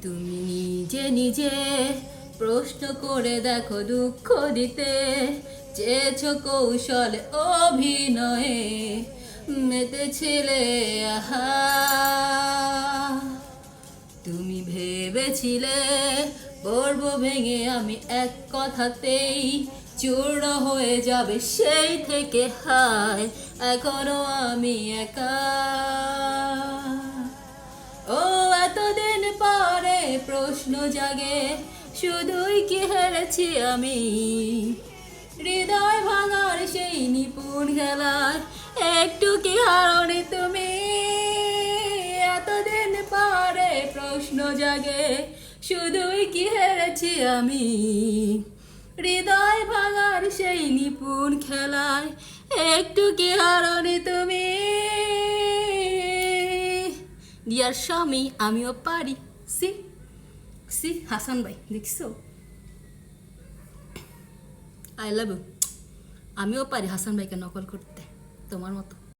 তুমি নিজে নিজে প্রশ্ন করে দেখো, দুঃখ দিতে চেয়েছো কৌশলে অভিনয়ে মেতেছিলে। আহা, তুমি ভেবেছিলে পড়বো ভেঙে আমি এক কথাতেই, চূর্ণ হয়ে যাবে সেই থেকে হায় এখনো আমি একা। ও এতদিন পরে প্রশ্ন জাগে, শুধুই কি হেরেছি আমি হৃদয় ভাঙার সেই নিপুণ খেলায়, একটু কি হারনি তুমি। এতদিন পরে প্রশ্ন জাগে, শুধুই কি হেরেছি আমি হৃদয় ভাঙার সেই নিপুণ খেলায়, একটু কি হারনি তুমি। ডিয়ার স্বামী, আমিও পারি। সি সি হাসান ভাই, দেখছো? I love you. আমিও পারি হাসান ভাইকে নকল করতে তোমার মতো।